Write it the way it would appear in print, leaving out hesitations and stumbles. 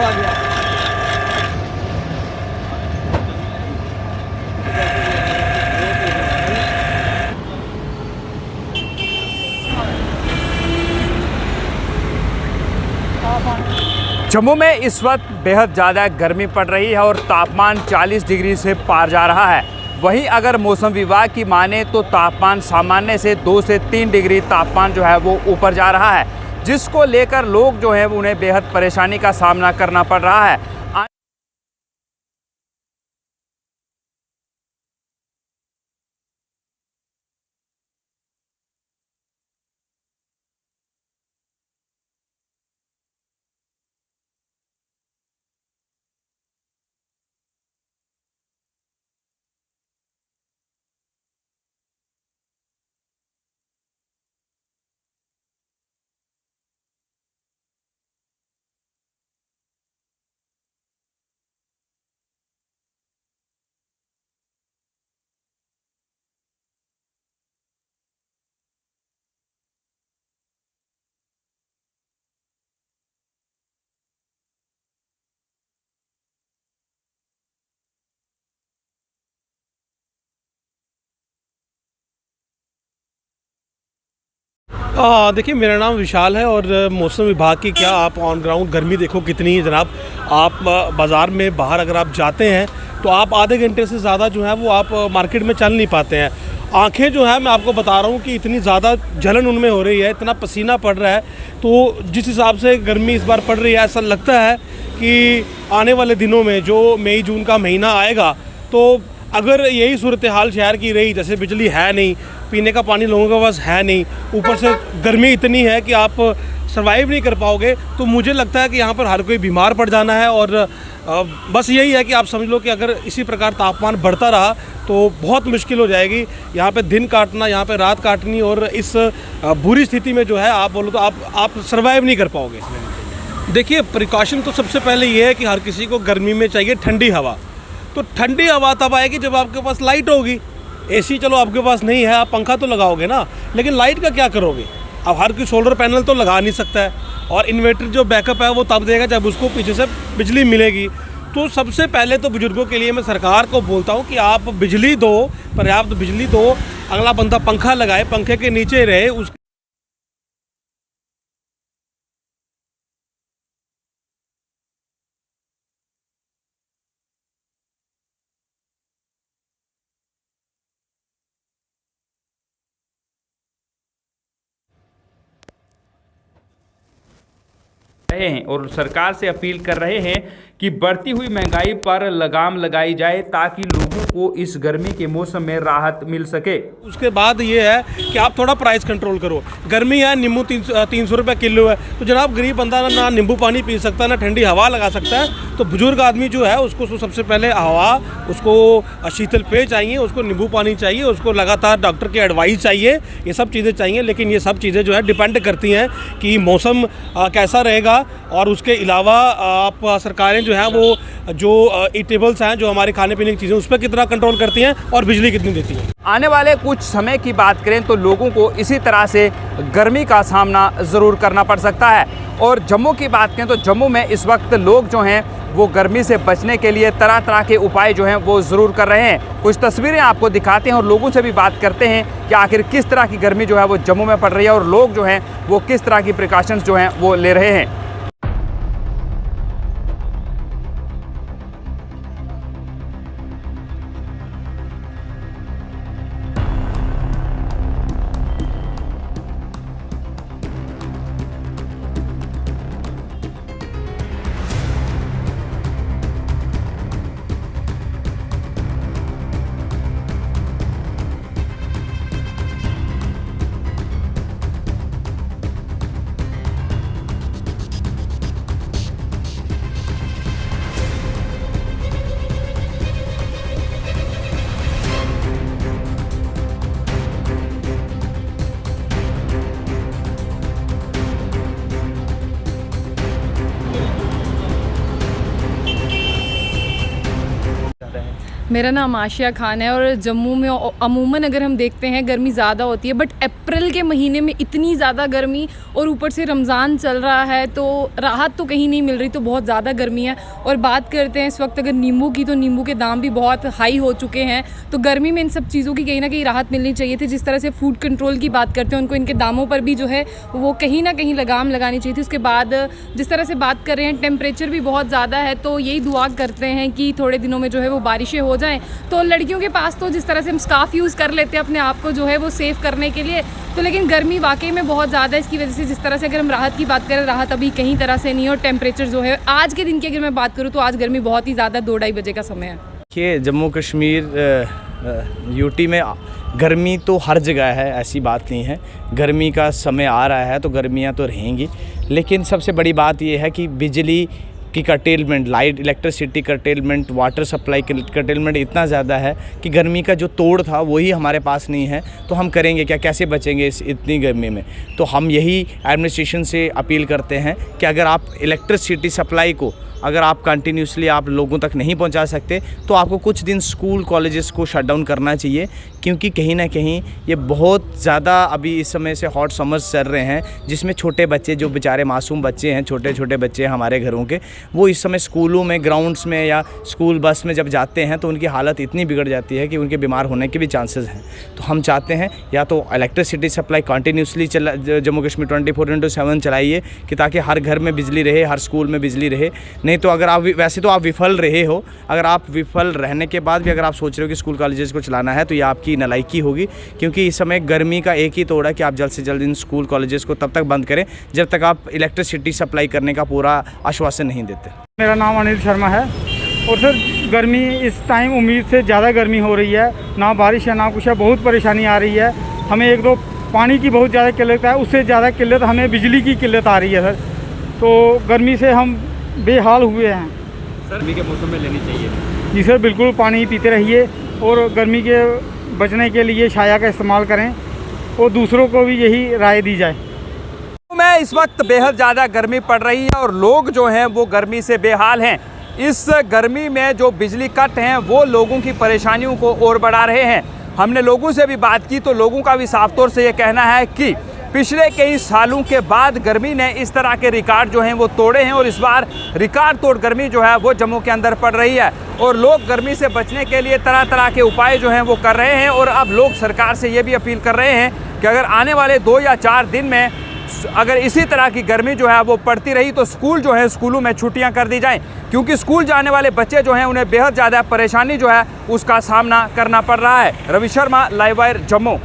आ गया। जम्मू में इस वक्त बेहद ज़्यादा गर्मी पड़ रही है और तापमान 40 डिग्री से पार जा रहा है। वहीं अगर मौसम विभाग की माने तो तापमान सामान्य से 2 से 3 डिग्री तापमान जो है वो ऊपर जा रहा है, जिसको लेकर लोग जो हैं उन्हें बेहद परेशानी का सामना करना पड़ रहा है। देखिए, मेरा नाम विशाल है और मौसम विभाग की क्या आप ऑन ग्राउंड गर्मी देखो कितनी है जनाब। आप बाज़ार में बाहर अगर आप जाते हैं तो आप आधे घंटे से ज़्यादा जो है वो आप मार्केट में चल नहीं पाते हैं। आंखें जो है मैं आपको बता रहा हूँ कि इतनी ज़्यादा जलन उनमें हो रही है, इतना पसीना पड़ रहा है। तो जिस हिसाब से गर्मी इस बार पड़ रही है, ऐसा लगता है कि आने वाले दिनों में जो मई जून का महीना आएगा, तो अगर यही सूरत हाल शहर की रही, जैसे बिजली है नहीं, पीने का पानी लोगों के पास है नहीं, ऊपर से गर्मी इतनी है कि आप सर्वाइव नहीं कर पाओगे, तो मुझे लगता है कि यहाँ पर हर कोई बीमार पड़ जाना है। और बस यही है कि आप समझ लो कि अगर इसी प्रकार तापमान बढ़ता रहा तो बहुत मुश्किल हो जाएगी यहाँ पे दिन काटना, यहाँ पे रात काटनी। और इस बुरी स्थिति में जो है आप बोलो तो आप सर्वाइव नहीं कर पाओगे। देखिए, प्रिकॉशन तो सबसे पहले ये है कि हर किसी को गर्मी में चाहिए ठंडी हवा। तो ठंडी हवा तब आएगी जब आपके पास लाइट होगी। एसी चलो आपके पास नहीं है, आप पंखा तो लगाओगे ना, लेकिन लाइट का क्या करोगे? अब हर कोई सोलर पैनल तो लगा नहीं सकता है, और इन्वर्टर जो बैकअप है वो तब देगा जब उसको पीछे से बिजली मिलेगी। तो सबसे पहले तो बुजुर्गों के लिए मैं सरकार को बोलता हूँ कि आप बिजली दो, पर्याप्त बिजली दो। अगला बंदा पंखा लगाए, पंखे के नीचे रहे, उस रहे हैं और सरकार से अपील कर रहे हैं कि बढ़ती हुई महंगाई पर लगाम लगाई जाए ताकि लोगों को इस गर्मी के मौसम में राहत मिल सके। उसके बाद ये है कि आप थोड़ा प्राइस कंट्रोल करो। गर्मी है, नींबू 300 रुपये किलो है, तो जनाब गरीब बंदा ना नींबू पानी पी सकता, ना ठंडी हवा लगा सकता है। तो बुजुर्ग आदमी जो है उसको सबसे पहले हवा, उसको शीतल पेय चाहिए, उसको नींबू पानी चाहिए, उसको लगातार डॉक्टर की एडवाइस चाहिए, ये सब चीज़ें चाहिए। लेकिन ये सब चीज़ें जो है डिपेंड करती हैं कि मौसम कैसा रहेगा। और उसके अलावा आप सरकारें जो हैं वो जो ईटेबल्स हैं, जो हमारे खाने पीने की चीज़ें, उस पर कितना कंट्रोल करती हैं और बिजली कितनी देती हैं। आने वाले कुछ समय की बात करें तो लोगों को इसी तरह से गर्मी का सामना ज़रूर करना पड़ सकता है। और जम्मू की बात करें तो जम्मू में इस वक्त लोग जो हैं वो गर्मी से बचने के लिए तरह तरह के उपाय जो हैं वो ज़रूर कर रहे हैं। कुछ तस्वीरें आपको दिखाते हैं और लोगों से भी बात करते हैं कि आखिर किस तरह की गर्मी जो है वो जम्मू में पड़ रही है और लोग जो हैं वो किस तरह की प्रिकॉशंस जो हैं वो ले रहे हैं। मेरा नाम आशिया खान है और जम्मू में अमूमन अगर हम देखते हैं गर्मी ज़्यादा होती है, बट अप्रैल के महीने में इतनी ज़्यादा गर्मी और ऊपर से रमज़ान चल रहा है तो राहत तो कहीं नहीं मिल रही, तो बहुत ज़्यादा गर्मी है। और बात करते हैं इस वक्त अगर नींबू की, तो नींबू के दाम भी बहुत हाई हो चुके हैं। तो गर्मी में इन सब चीज़ों की कहीं ना कहीं राहत मिलनी चाहिए थी। जिस तरह से फूड कंट्रोल की बात करते हैं, उनको इनके दामों पर भी जो है वो कहीं ना कहीं लगाम लगानी चाहिए थी। उसके बाद जिस तरह से बात कर रहे हैं, टेम्परेचर भी बहुत ज़्यादा है, तो यही दुआ करते हैं कि थोड़े दिनों में जो है वो बारिशें हो जाएं। तो लड़कियों के पास तो जिस तरह से हम स्कार्फ यूज़ कर लेते हैं अपने आप को जो है वो सेव करने के लिए, तो लेकिन गर्मी वाकई में बहुत ज़्यादा है। इसकी वजह से जिस तरह से अगर हम राहत की बात करें, राहत अभी कहीं तरह से नहीं है। और टेम्परेचर जो है आज के दिन की अगर मैं बात करूँ तो आज गर्मी बहुत ही ज़्यादा 2-2:30 बजे का समय है। देखिए, जम्मू कश्मीर यूटी में गर्मी तो हर जगह है, ऐसी बात नहीं है। गर्मी का समय आ रहा है तो गर्मियां तो रहेंगी, लेकिन सबसे बड़ी बात यह है कि बिजली की curtailment, light electricity curtailment, water supply curtailment इतना ज़्यादा है कि गर्मी का जो तोड़ था वही हमारे पास नहीं है। तो हम करेंगे क्या, कैसे बचेंगे इस इतनी गर्मी में। तो हम यही एडमिनिस्ट्रेशन से अपील करते हैं कि अगर आप इलेक्ट्रिसिटी सप्लाई को अगर आप कंटिन्यूसली आप लोगों तक नहीं पहुंचा सकते तो आपको कुछ दिन स्कूल कॉलेजेस को शट डाउन करना चाहिए, क्योंकि कहीं ना कहीं ये बहुत ज़्यादा अभी इस समय से हॉट समर्स चल रहे हैं, जिसमें छोटे बच्चे जो बेचारे मासूम बच्चे हैं, छोटे छोटे बच्चे हैं हमारे घरों के, वो इस समय स्कूलों में, ग्राउंड्स में या स्कूल बस में जब जाते हैं तो उनकी हालत इतनी बिगड़ जाती है कि उनके बीमार होने के भी चांसेस हैं। तो हम चाहते हैं या तो electricity supply continuously Jammu Kashmir 24/7 चलाइए कि ताकि हर घर में बिजली रहे, हर स्कूल में बिजली रहे। नहीं तो अगर आप वैसे तो आप विफल रहे हो, अगर आप विफल रहने के बाद भी अगर आप सोच रहे हो कि स्कूल कॉलेजेस को चलाना है तो ये आपकी नालायकी होगी, क्योंकि इस समय गर्मी का एक ही तोड़ है कि आप जल्द से जल्द इन स्कूल कॉलेजेस को तब तक बंद करें जब तक आप इलेक्ट्रिसिटी सप्लाई करने का पूरा आश्वासन नहीं देते। मेरा नाम अनिल शर्मा है और सर गर्मी इस टाइम उम्मीद से ज़्यादा गर्मी हो रही है, ना बारिश है ना कुछ है, बहुत परेशानी आ रही है। हमें एक दो पानी की बहुत ज़्यादा किल्लत है, उससे ज़्यादा किल्लत हमें बिजली की किल्लत आ रही है सर। तो गर्मी से हम बेहाल हुए हैं। गर्मी के मौसम में लेनी चाहिए। जी सर, बिल्कुल पानी पीते रहिए और गर्मी के बचने के लिए छाया का इस्तेमाल करें और दूसरों को भी यही राय दी जाए। में इस वक्त बेहद ज़्यादा गर्मी पड़ रही है और लोग जो हैं वो गर्मी से बेहाल हैं। इस गर्मी में जो बिजली कट हैं वो लोगों की परेशानियों को और बढ़ा रहे हैं। हमने लोगों से भी बात की तो लोगों का भी साफ तौर से ये कहना है कि पिछले कई सालों के बाद गर्मी ने इस तरह के रिकॉर्ड जो हैं वो तोड़े हैं और इस बार रिकॉर्ड तोड़ गर्मी जो है वो जम्मू के अंदर पड़ रही है और लोग गर्मी से बचने के लिए तरह तरह के उपाय जो हैं वो कर रहे हैं। और अब लोग सरकार से ये भी अपील कर रहे हैं कि अगर आने वाले 2 या 4 दिन में अगर इसी तरह की गर्मी जो है वो पड़ती रही तो स्कूल जो है स्कूलों में छुट्टियां कर दी जाएं, क्योंकि स्कूल जाने वाले बच्चे जो हैं उन्हें बेहद ज़्यादा परेशानी जो है उसका सामना करना पड़ रहा है। Ravi Sharma, live wire, Jammu.